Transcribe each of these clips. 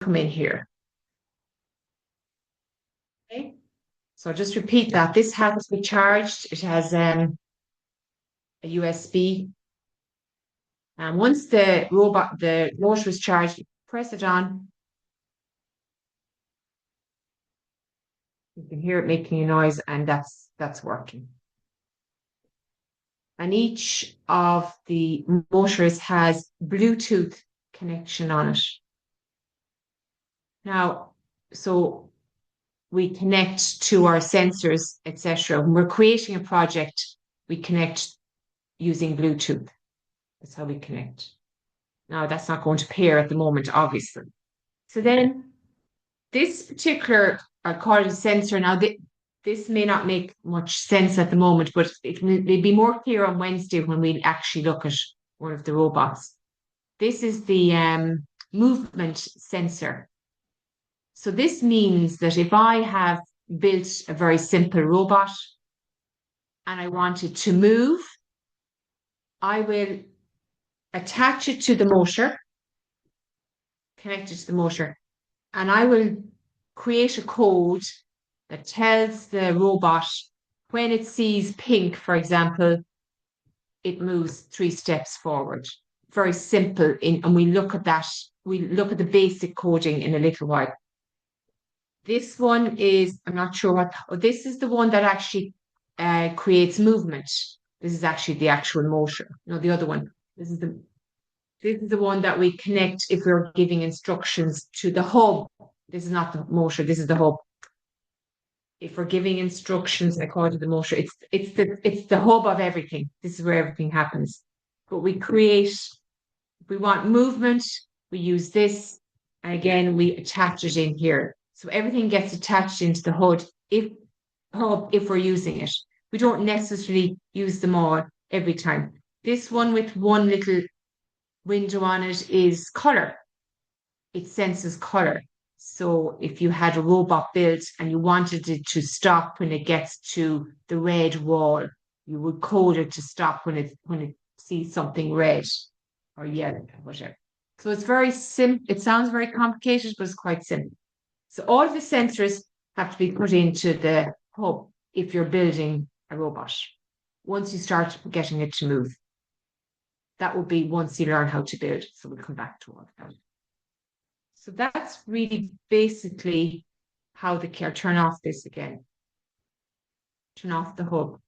come in here. Okay, so just repeat that. This has to be charged. It has a USB. And once the motor is charged, press it on. You can hear it making a noise, and that's working. And each of the motors has Bluetooth connection on it. Now, so we connect to our sensors, etc. When we're creating a project, we connect using Bluetooth. That's how we connect. Now, that's not going to pair at the moment, obviously. So then this particular, I call it a sensor. Now, this may not make much sense at the moment, but it will be more clear on Wednesday when we actually look at one of the robots. This is the movement sensor. So this means that if I have built a very simple robot and I want it to move, I will attach it to the motor, connect it to the motor, and I will create a code that tells the robot when it sees pink, for example, it moves 3 steps forward. Very simple, and we look at that. We look at the basic coding in a little while. This one is, I'm not sure what, this is the one that actually creates movement. This is actually the actual motor. No, the other one. This is the one that we connect if we're giving instructions to the hub. This is not the motor, this is the hub. If we're giving instructions according to the motor, it's the hub of everything. This is where everything happens. But we create, if we want movement, we use this, and again we attach it in here. So everything gets attached into the hub if we're using it. We don't necessarily use them all every time. This one with one little window on it is color. It senses color. So if you had a robot built and you wanted it to stop when it gets to the red wall, you would code it to stop when it sees something red or yellow or whatever. So it's very simple. It sounds very complicated, but it's quite simple. So all of the sensors have to be put into the hub if you're building a robot. Once you start getting it to move, that will be once you learn how to build. So we'll come back to all of that. So that's really basically how the care. Turn off this again. Turn off the hub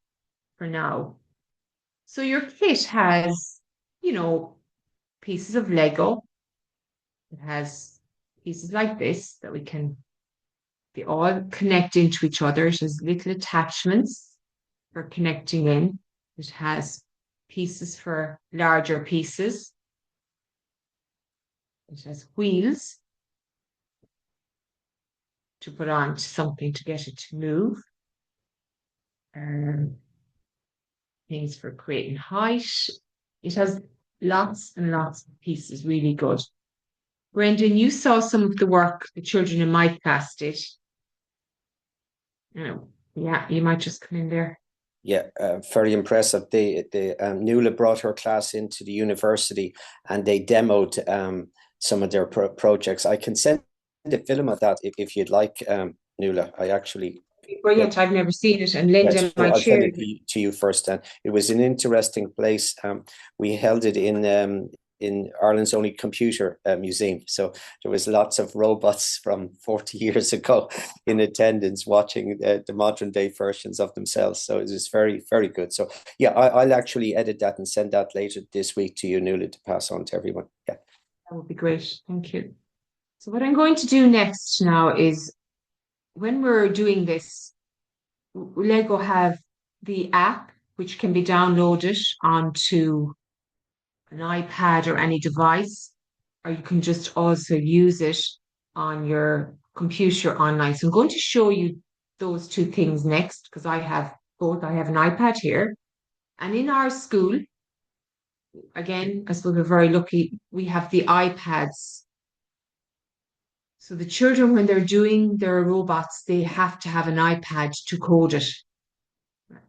for now. So your kit has, pieces of Lego. It has pieces like this that they all connect into each other. It has little attachments for connecting in. It has pieces for larger pieces. It has wheels to put on to something to get it to move. Things for creating height. It has lots and lots of pieces, really good. Brendan, you saw some of the work the children in my class did. Yeah, you might just come in there. Yeah, very impressive. Nuala brought her class into the university and they demoed some of their projects. I can send a film of that if you'd like, Nuala. I actually... Brilliant. I've never seen it, and Linda yes, might I'll share send it to you first. And it was an interesting place. We held it in Ireland's only computer museum. So there was lots of robots from 40 years ago in attendance watching the modern day versions of themselves. So it was very, very good. So yeah, I'll actually edit that and send that later this week to you, Nuala, to pass on to everyone. Yeah, that would be great. Thank you. So what I'm going to do next now is, when we're doing this, Lego have the app, which can be downloaded onto an iPad or any device, or you can just also use it on your computer online. So I'm going to show you those two things next, because I have both. I have an iPad here, and in our school, again, I suppose we're very lucky, we have the iPads. So the children, when they're doing their robots, they have to have an iPad to code it.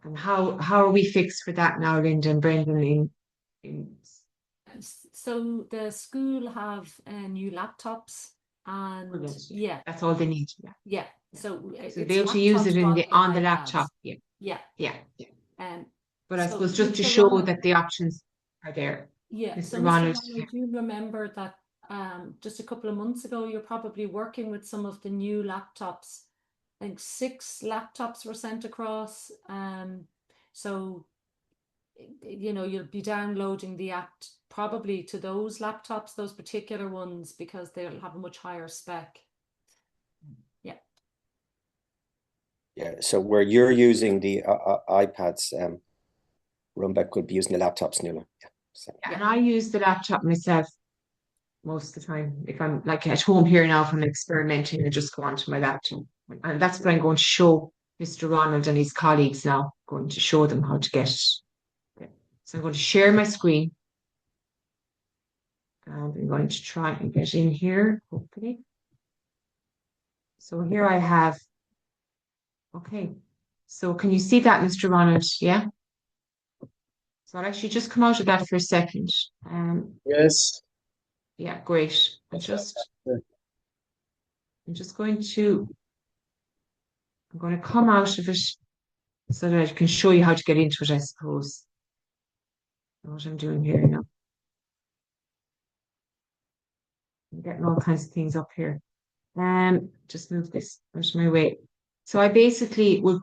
And how are we fixed for that now, Linda and Brendan? So the school have new laptops And Brilliant. yeah, That's all they need. Yeah. yeah. So So it's they'll be able to use it on the laptop. Yeah. Yeah. Yeah. But I So suppose just to Mr. show Ronald, that the options are there. yeah. So Mr. Mr. Ronald. Ronald, you remember that just a couple of months ago, you're probably working with some of the new laptops. I think 6 laptops were sent across. So you'll be downloading the app probably to those laptops, those particular ones, because they'll have a much higher spec. Yeah. Yeah. So where you're using the iPads, Rumbek could be using the laptops, Nuala. Yeah. So. Yeah, and I use the laptop myself most of the time. If I'm like at home here now, if I'm experimenting, I just go onto my laptop. And that's what I'm going to show Mr. Ronald and his colleagues now, going to show them how to get it. Okay. So I'm going to share my screen. And I'm going to try and get in here, hopefully. So here I have, okay. So can you see that, Mr. Ronald? Yeah? So I'll actually just come out of that for a second. Yes. Yeah, great. I'm just going to come out of it so that I can show you how to get into it, I suppose. What I'm doing here now. I'm getting all kinds of things up here. Just move this out of my way. So I basically would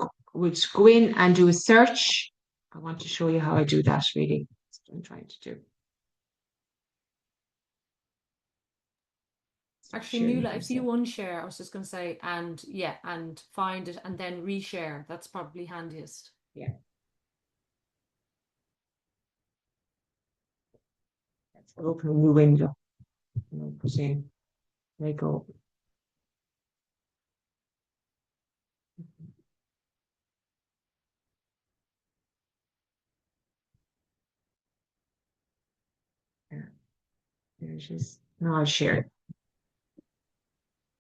go in and do a search. I want to show you how I do that, really. That's what I'm trying to do. Actually, Nuala, if you unshare, I was just going to say, and find it and then reshare. That's probably handiest. Yeah. Let's open a new window. Put in Lego. Yeah. There it is. Now I'll share it.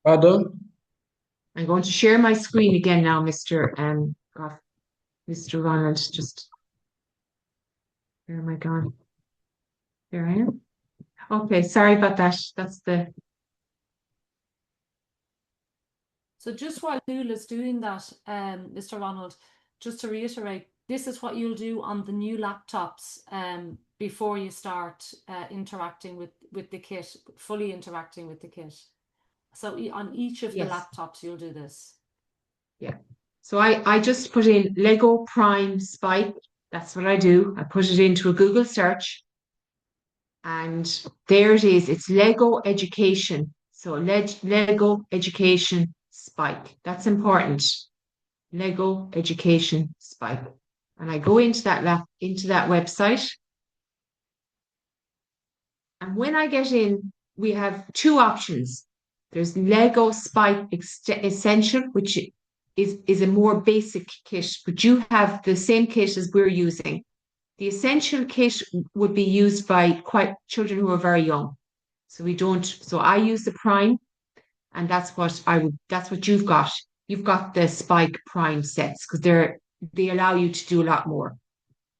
Pardon? I'm going to share my screen again now, Mr. Ronald. Just where am I gone? There I am. Okay, sorry about that. That's the. So just while Nuala's doing that, Mr. Ronald, just to reiterate, this is what you'll do on the new laptops before you start interacting with the kit, fully interacting with the kit. So on each of the laptops, you'll do this. Yeah. So I just put in Lego Prime Spike. That's what I do. I put it into a Google search. And there it is. It's Lego Education. So Lego Education Spike. That's important. Lego Education Spike. And I go into that website. And when I get in, we have 2 options. There's Lego Spike Essential, which is a more basic kit, but you have the same kit as we're using. The essential kit would be used by children who are very young. So I use the Prime, and that's what you've got. You've got the Spike Prime sets because they allow you to do a lot more.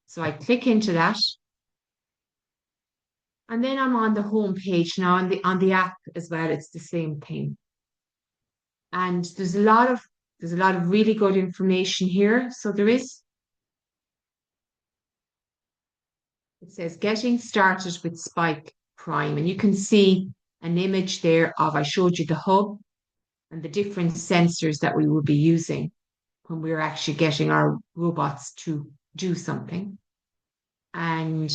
So I click into that. And then I'm on the home page now on the app as well. It's the same thing. And there's a lot of really good information here. So it says getting started with Spike Prime, and you can see an image there I showed you the hub and the different sensors that we will be using when we're actually getting our robots to do something. And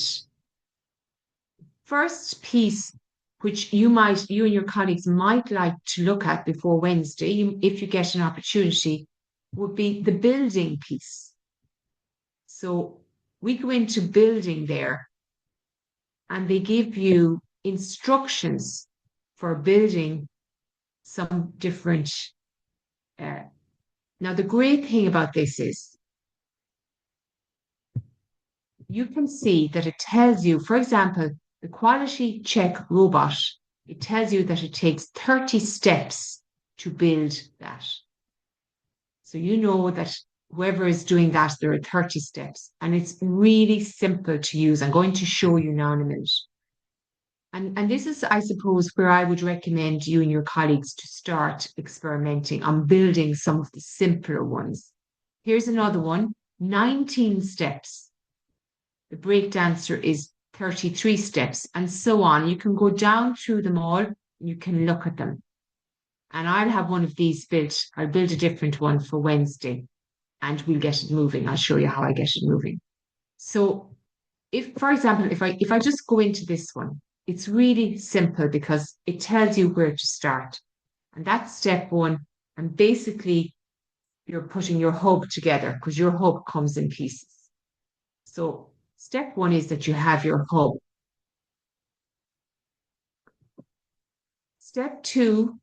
first piece, which you and your colleagues might like to look at before Wednesday, if you get an opportunity, would be the building piece. So we go into building there, and they give you instructions for building some different. Now, the great thing about this is you can see that it tells you, for example, the quality check robot, it tells you that it takes 30 steps to build that. So you know that whoever is doing that, there are 30 steps, and it's really simple to use. I'm going to show you now in a minute. And this is, I suppose, where I would recommend you and your colleagues to start experimenting on building some of the simpler ones. Here's another one, 19 steps. The breakdancer is 33 steps, and so on. You can go down through them all, and you can look at them. And I'll have one of these built. I'll build a different one for Wednesday, and we'll get it moving. I'll show you how I get it moving. So if, for example, if I just go into this one, it's really simple because it tells you where to start. And that's step one. And basically, you're putting your hub together because your hub comes in pieces. So step one is that you have your hub. Step two,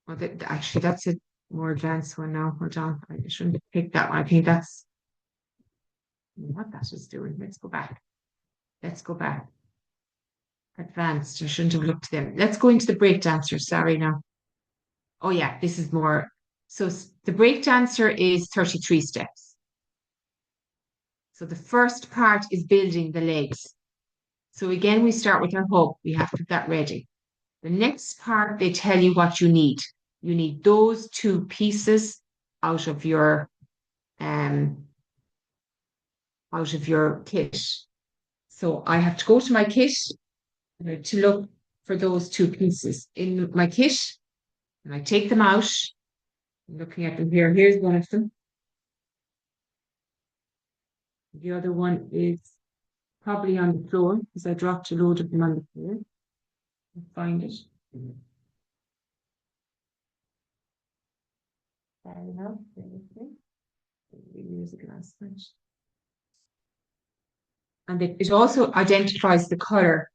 well, actually, that's a more advanced one now. Hold on, I shouldn't pick that one. I think that's what that is doing. Let's go back. Let's go back. Advanced. I shouldn't have looked at them. Let's go into the breakdancer. Sorry now. Oh yeah, this is more. So the breakdancer is 33 steps. So the first part is building the legs. So again, we start with our hub. We have to get that ready. The next part, they tell you what you need. You need those two pieces out of your kit. So I have to go to my kit to look for those two pieces in my kit, and I take them out. I'm looking at them here. Here's one of them. The other one is probably on the floor because I dropped a load of them on the floor. I'll find it. Use a glass punch. And it also identifies the color.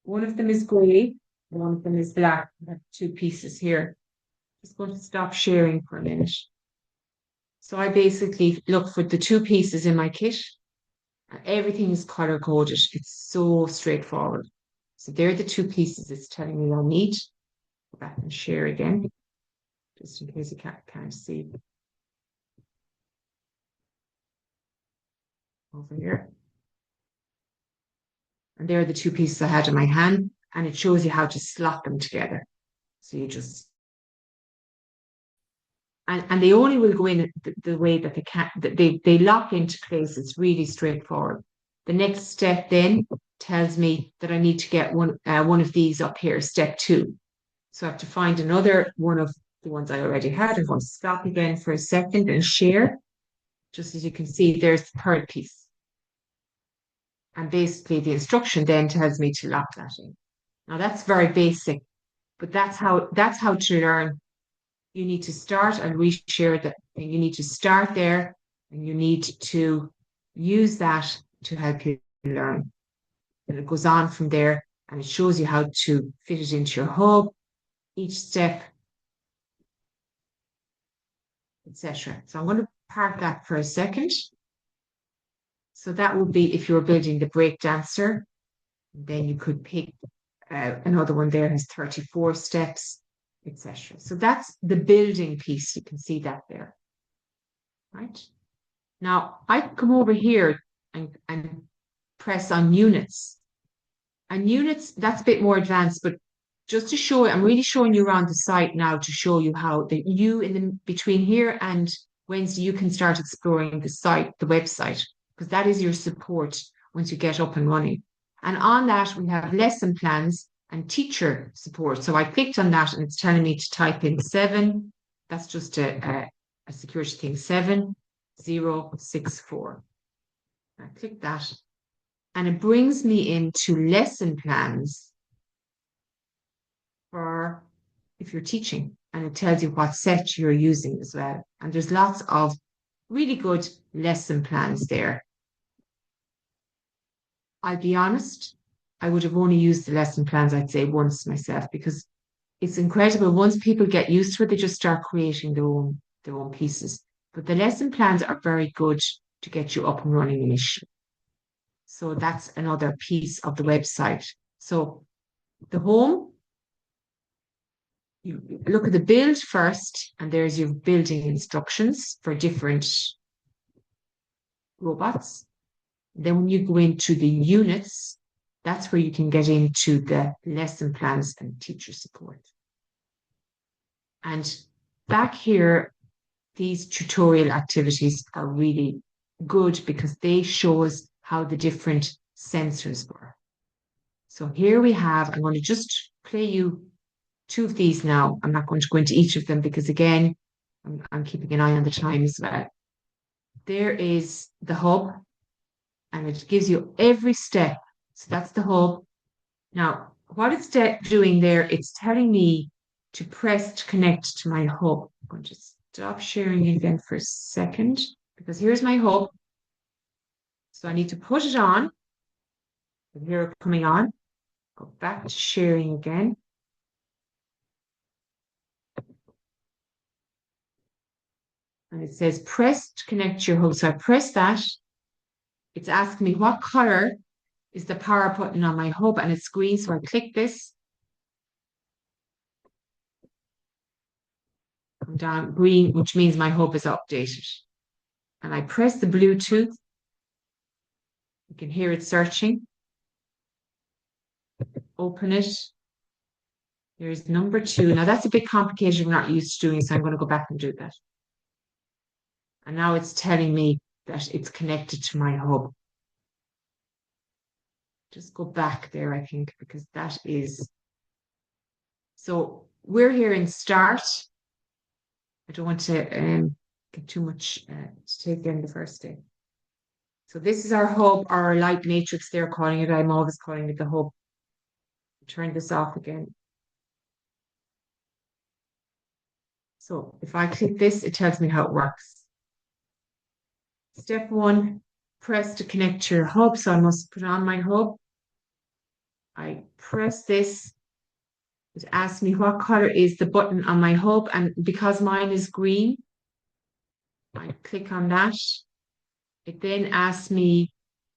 One of them is grey, one of them is black. I have two pieces here. Just going to stop sharing for a minute. So I basically look for the two pieces in my kit, and everything is color coded. It's so straightforward. So they're the two pieces it's telling me I need. Go back and share again, just in case you can't see. Over here. And there are the two pieces I had in my hand, and it shows you how to slot them together. So you just, and they only will go in the way that they can, they lock into place. It's really straightforward. The next step then tells me that I need to get one of these up here, step 2. So I have to find another one of the ones I already had. I'm going to stop again for a second and share. Just as you can see, there's the third piece. And basically the instruction then tells me to lock that in. Now that's very basic, but that's how to learn. You need to start and reshare that. You need to start there, and you need to use that to help you learn. And it goes on from there, and it shows you how to fit it into your hub, each step, etc. So I'm going to park that for a second. So that would be if you're building the breakdancer, then you could pick another one there has 34 steps, etc. So that's the building piece. You can see that there, right? Now I come over here and press on units. And units, that's a bit more advanced, but just to show it, I'm really showing you around the site now to show you how between here and Wednesday, you can start exploring the site, the website, because that is your support once you get up and running. And on that, we have lesson plans and teacher support. So I clicked on that and it's telling me to type in 7. That's just a security thing, 7064. I click that and it brings me into lesson plans for if you're teaching, and it tells you what set you're using as well. And there's lots of really good lesson plans there. I'll be honest, I would have only used the lesson plans, I'd say, once myself, because it's incredible. Once people get used to it, they just start creating their own pieces. But the lesson plans are very good to get you up and running initially. So that's another piece of the website. So the home, you look at the build first, and there's your building instructions for different robots. Then when you go into the units, that's where you can get into the lesson plans and teacher support. And back here, these tutorial activities are really good because they show us how the different sensors work. So here we have, I'm going to just play you two of these now. I'm not going to go into each of them because, again, I'm keeping an eye on the time as well. There is the hub, and it gives you every step. So that's the hub. Now, what it's doing there, it's telling me to press to connect to my hub. I'm going to stop sharing again for a second because here's my hub. So I need to put it on. Here it's coming on. Go back to sharing again. And it says press to connect to your hub. So I press that. It's asking me what color is the power button on my hub, and it's green. So I click this. Come down green, which means my hub is updated. And I press the Bluetooth. You can hear it searching. Open it. There's number 2. Now that's a bit complicated. I'm not used to doing, so I'm going to go back and do that. And now it's telling me that it's connected to my hub. Just go back there, I think, because that is. So we're here in start. I don't want to get too much to take in the first day. So this is our hub, our light matrix, they're calling it. I'm always calling it the hub. Turn this off again. So if I click this, it tells me how it works. Step 1, press to connect to your hub. So I must put on my hub. I press this. It asks me what color is the button on my hub. And because mine is green, I click on that. It then asks me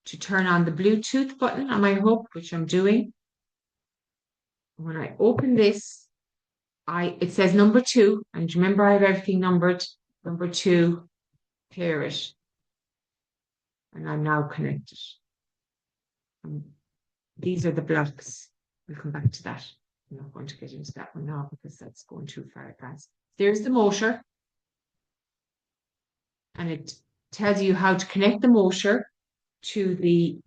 to turn on the Bluetooth button on my hub, which I'm doing. When I open this, it says number 2, and remember I have everything numbered. Number 2, pair it. And I'm now connected. These are the blocks. We'll come back to that. I'm not going to get into that one now because that's going too far advanced. There's the motor. And it tells you how to connect the motor to the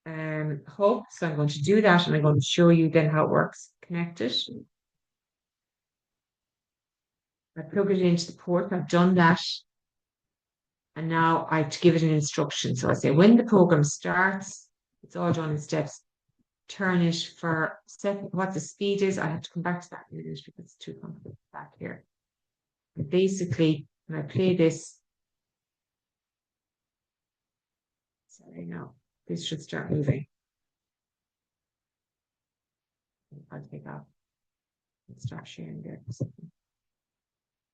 hub. So I'm going to do that, and I'm going to show you then how it works. Connect it. I plug it into the port. I've done that. And now I have to give it an instruction. So I say, when the program starts, it's all done in steps. Turn it for what the speed is. I have to come back to that in a minute because it's too complicated back here. And basically, when I play this, sorry, now this should start moving. I'll take off and stop sharing there for a second.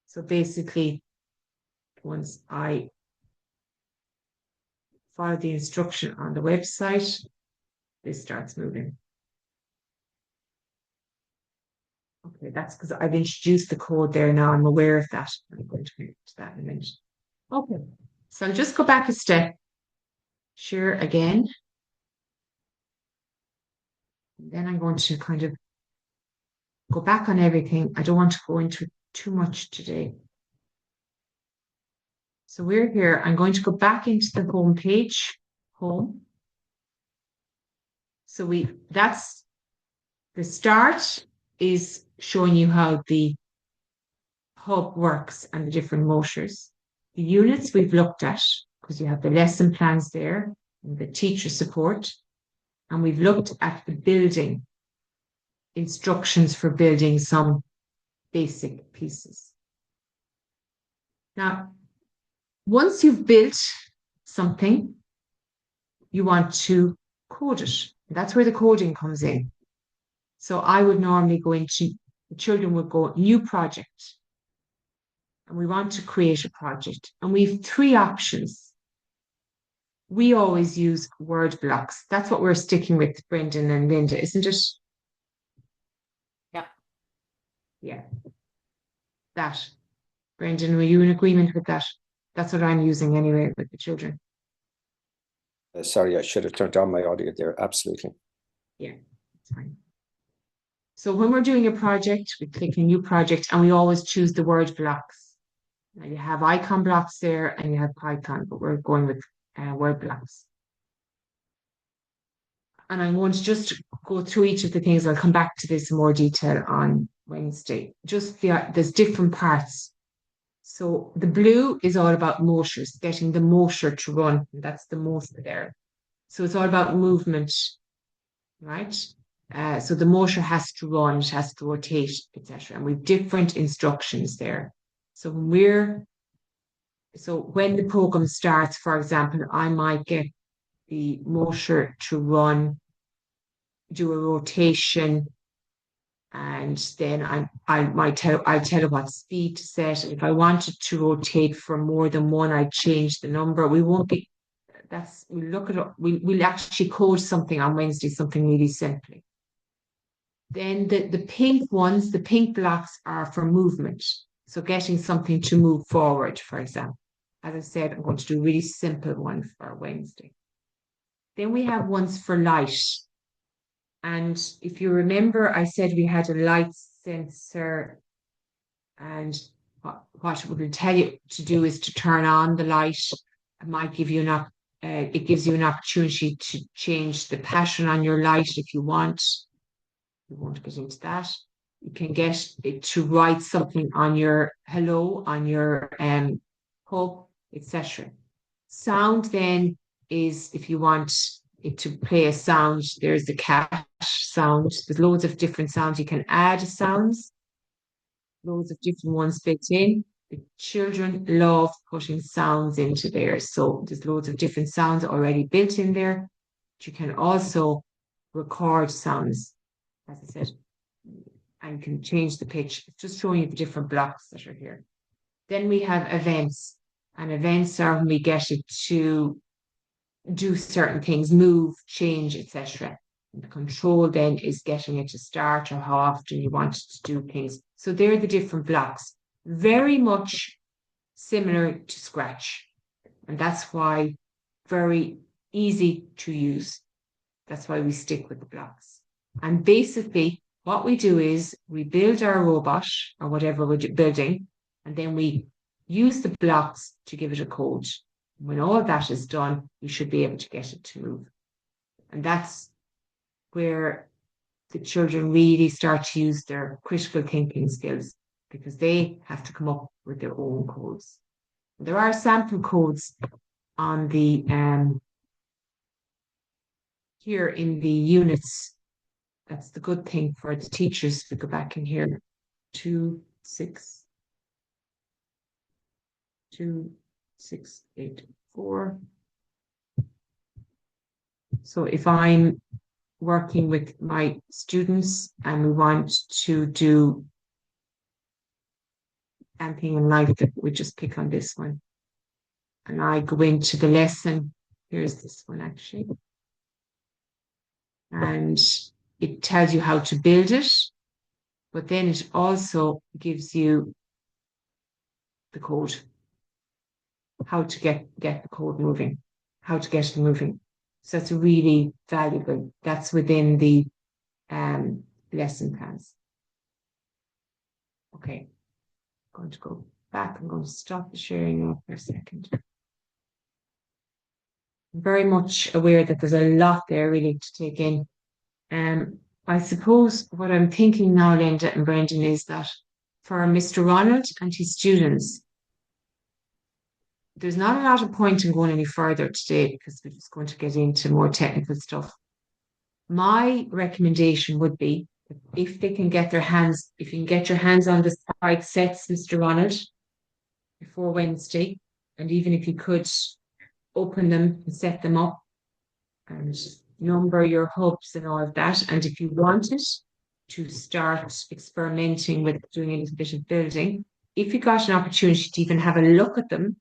So basically, once I follow the instruction on the website, this starts moving. Okay, that's because I've introduced the code there now. I'm aware of that. I'm going to get to that in a minute. Okay, so I'll just go back a step. Share again. And then I'm going to kind of go back on everything. I don't want to go into too much today. So we're here. I'm going to go back into the home page. Home. So that's the start is showing you how the hub works and the different motors. The units we've looked at, because you have the lesson plans there and the teacher support. And we've looked at the building instructions for building some basic pieces. Now, once you've built something, you want to code it. That's where the coding comes in. So I would normally go into, the children would go, new project. And we want to create a project. And we have 3 options. We always use word blocks. That's what we're sticking with, Brendan and Linda, isn't it? Yeah. Yeah. That. Brendan, were you in agreement with that? That's what I'm using anyway with the children. Sorry, I should have turned on my audio there. Absolutely. Yeah, that's fine. So when we're doing a project, we click a new project and we always choose the word blocks. Now you have icon blocks there and you have Python, but we're going with word blocks. And I'm going to just go through each of the things. I'll come back to this in more detail on Wednesday. There's different parts. So the blue is all about motors, getting the motor to run. That's the motor there. So it's all about movement, right? So the motor has to run, it has to rotate, etc. And we've different instructions there. So when the program starts, for example, I might get the motor to run, do a rotation, and then I'll tell it what speed to set. If I wanted to rotate for more than one, I'd change the number. We'll look at it. We'll actually code something on Wednesday, something really simply. Then the pink ones, the pink blocks are for movement. So getting something to move forward, for example. As I said, I'm going to do a really simple one for Wednesday. Then we have ones for light. And if you remember, I said we had a light sensor, and what it will tell you to do is to turn on the light. It might give you it gives you an opportunity to change the pattern on your light if you want. We won't get into that. You can get it to write something on your hello, on your hope, etc. Sound then is if you want it to play a sound, there's the cat sound. There's loads of different sounds. You can add sounds, loads of different ones built in. The children love putting sounds into there. So there's loads of different sounds already built in there. But you can also record sounds, as I said, and can change the pitch. It's just showing you the different blocks that are here. Then we have events, and events are when we get it to do certain things, move, change, etc. The control then is getting it to start or how often you want it to do things. So they're the different blocks, very much similar to Scratch. And that's why very easy to use. That's why we stick with the blocks. And basically what we do is we build our robot or whatever we're building, and then we use the blocks to give it a code. When all that is done, we should be able to get it to move. And that's where the children really start to use their critical thinking skills, because they have to come up with their own codes. There are sample codes on the here in the units. That's the good thing for the teachers to go back in here. 2, 6, 2, 6, 8, 4. So if I'm working with my students and we want to do anything in life, that we just pick on this one. And I go into the lesson. Here's this one actually. And it tells you how to build it, but then it also gives you the code, how to get the code moving, how to get it moving. So that's really valuable. That's within the lesson plans. Okay, I'm going to go back. I'm going to stop the sharing now for a second. I'm very much aware that there's a lot there really to take in. I suppose what I'm thinking now, Linda and Brendan, is that for Mr. Ronald and his students, there's not a lot of point in going any further today because we're just going to get into more technical stuff. My recommendation would be if they can get their hands, if you can get your hands on the spike sets, Mr. Ronald, before Wednesday, and even if you could open them and set them up and number your hubs and all of that. And if you wanted to start experimenting with doing a little bit of building, if you got an opportunity to even have a look at them,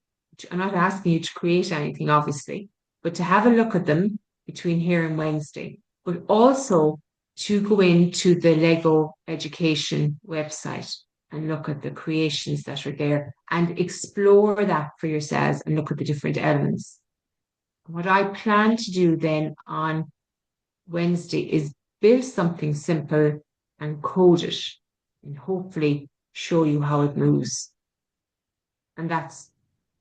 I'm not asking you to create anything, obviously, but to have a look at them between here and Wednesday, but also to go into the Lego Education website and look at the creations that are there and explore that for yourselves and look at the different elements. What I plan to do then on Wednesday is build something simple and code it and hopefully show you how it moves. And that's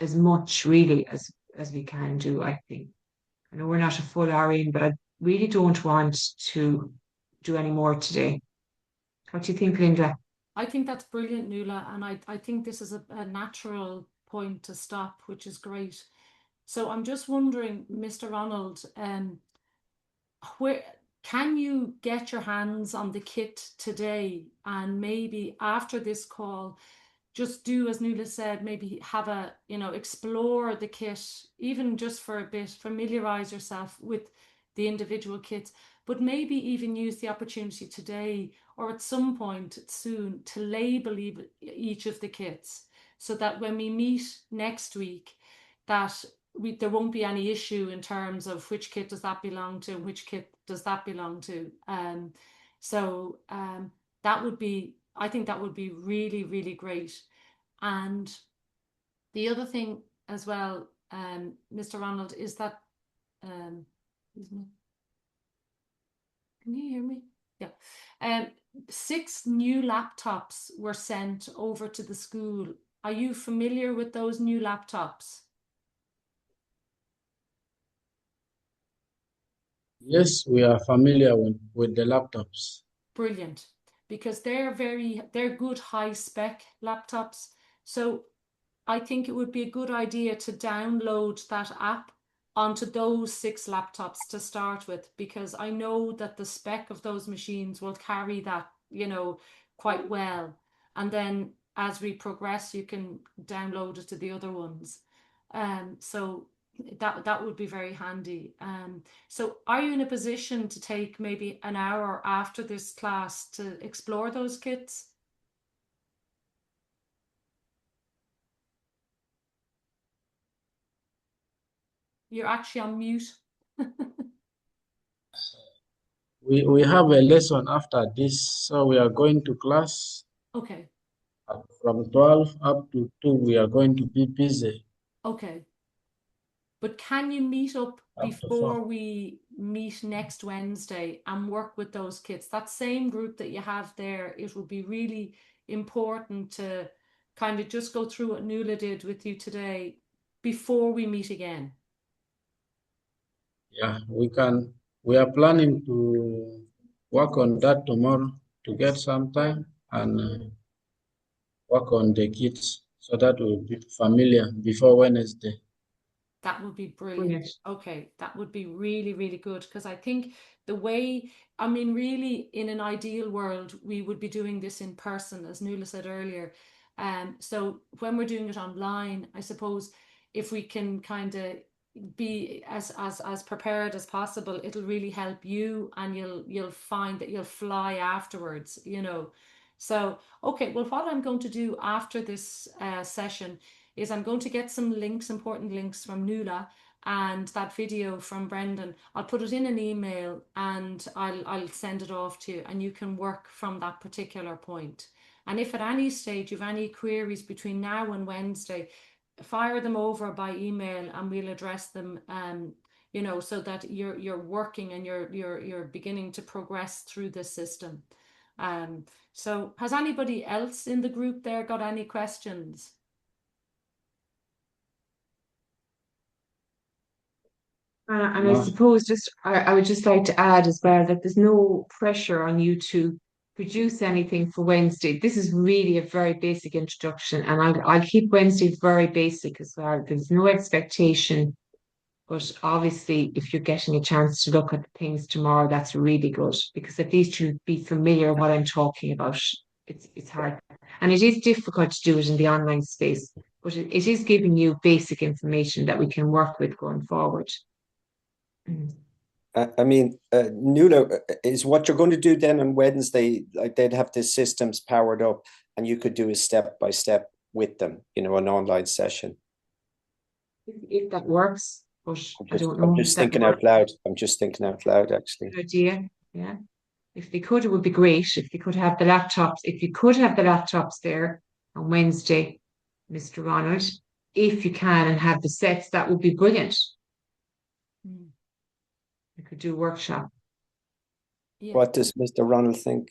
as much really as we can do, I think. I know we're not a full hour in, but I really don't want to do any more today. What do you think, Linda? I think that's brilliant, Nuala, and I think this is a natural point to stop, which is great. So I'm just wondering, Mr. Ronald, where can you get your hands on the kit today, and maybe after this call, just do as Nuala said, maybe have a, explore the kit, even just for a bit, familiarize yourself with the individual kits, but maybe even use the opportunity today or at some point soon to label each of the kits, so that when we meet next week, that there won't be any issue in terms of which kit does that belong to, which kit does that belong to. That would be, I think that would be really, really great. And the other thing as well, Mr. Ronald, is that, can you hear me? Yeah. 6 new laptops were sent over to the school. Are you familiar with those new laptops? Yes, we are familiar with the laptops. Brilliant, because they're good high spec laptops. So I think it would be a good idea to download that app onto those 6 laptops to start with, because I know that the spec of those machines will carry that, quite well. And then as we progress, you can download it to the other ones. So that would be very handy. So are you in a position to take maybe an hour after this class to explore those kits? You're actually on mute. We have a lesson after this, so we are going to class. Okay. From 12 up to 2, we are going to be busy. Okay. But can you meet up before we meet next Wednesday and work with those kids? That same group that you have there, it would be really important to kind of just go through what Nuala did with you today before we meet again. Yeah, we can. We are planning to work on that tomorrow to get some time and work on the kids so that we'll be familiar before Wednesday. That would be brilliant. Okay, that would be really, really good, because I think the way, really in an ideal world, we would be doing this in person, as Nuala said earlier. So when we're doing it online, I suppose if we can kind of be as prepared as possible, it'll really help you, and you'll find that you'll fly afterwards, So, okay, well, what I'm going to do after this session is I'm going to get some links, important links from Nuala, and that video from Brendan. I'll put it in an email and I'll send it off to you, and you can work from that particular point. And if at any stage you have any queries between now and Wednesday, fire them over by email and we'll address them, so that you're working and you're beginning to progress through the system. So has anybody else in the group there got any questions? And I suppose I would just like to add as well that there's no pressure on you to produce anything for Wednesday. This is really a very basic introduction, and I'll keep Wednesday very basic as well. There's no expectation, but obviously if you're getting a chance to look at things tomorrow, that's really good, because at least you'll be familiar what I'm talking about. It's hard, and it is difficult to do it in the online space, but it is giving you basic information that we can work with going forward. Nuala, is what you're going to do then on Wednesday, like they'd have the systems powered up and you could do a step-by-step with them, an online session. If that works, but I don't know. I'm just thinking out loud. Actually. Good idea. Yeah. If they could, it would be great. If they could have the laptops there on Wednesday, Mr. Ronald, if you can, and have the sets, that would be brilliant. We could do workshop. Yeah. What does Mr. Ronald think?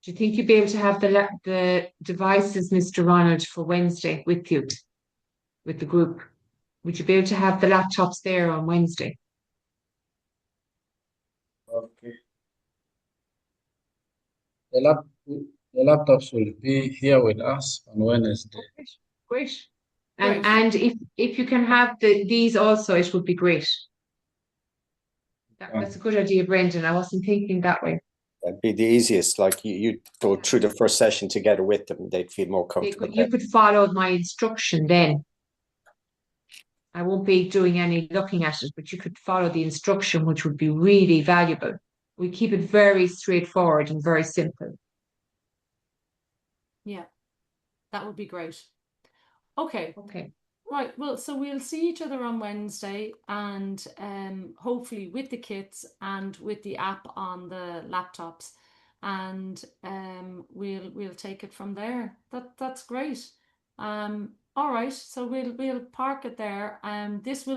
Do you think you'd be able to have the devices, Mr. Ronald, for Wednesday with you, with the group? Would you be able to have the laptops there on Wednesday? Okay. The laptops will be here with us on Wednesday. Great. Great. And if you can have these also, it would be great. That's a good idea, Brendan. I wasn't thinking that way. That'd be the easiest. Like you'd go through the first session together with them. They'd feel more comfortable. You could follow my instruction then. I won't be doing any looking at it, but you could follow the instruction, which would be really valuable. We keep it very straightforward and very simple. Yeah, that would be great. Okay. Okay. Right, well, so we'll see each other on Wednesday, and hopefully with the kits and with the app on the laptops, and we'll take it from there. That's great. All right, so we'll park it there. This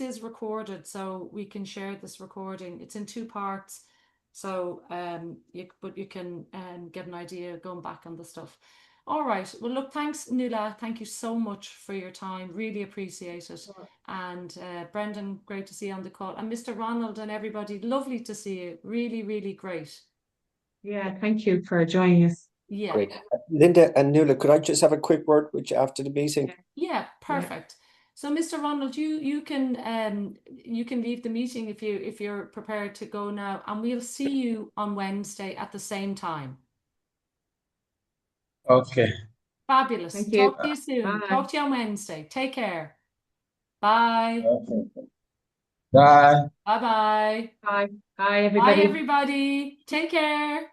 is recorded, so we can share this recording. It's in 2 parts, so but you can get an idea going back on the stuff. All right. Well, look, thanks, Nuala. Thank you so much for your time. Really appreciate it. And Brendan, great to see you on the call. And Mr. Ronald and everybody, lovely to see you. Really, really great. Yeah, thank you for joining us. Yeah. Great. Linda and Nuala, could I just have a quick word with you after the meeting? Yeah, perfect. So, Mr. Ronald, you can leave the meeting if you're prepared to go now, and we'll see you on Wednesday at the same time. Okay. Fabulous. Thank you. Talk to you soon. Bye. Talk to you on Wednesday. Take care. Bye. Okay. Bye. Bye-bye. Bye. Bye, Bye, everybody. everybody. Take care.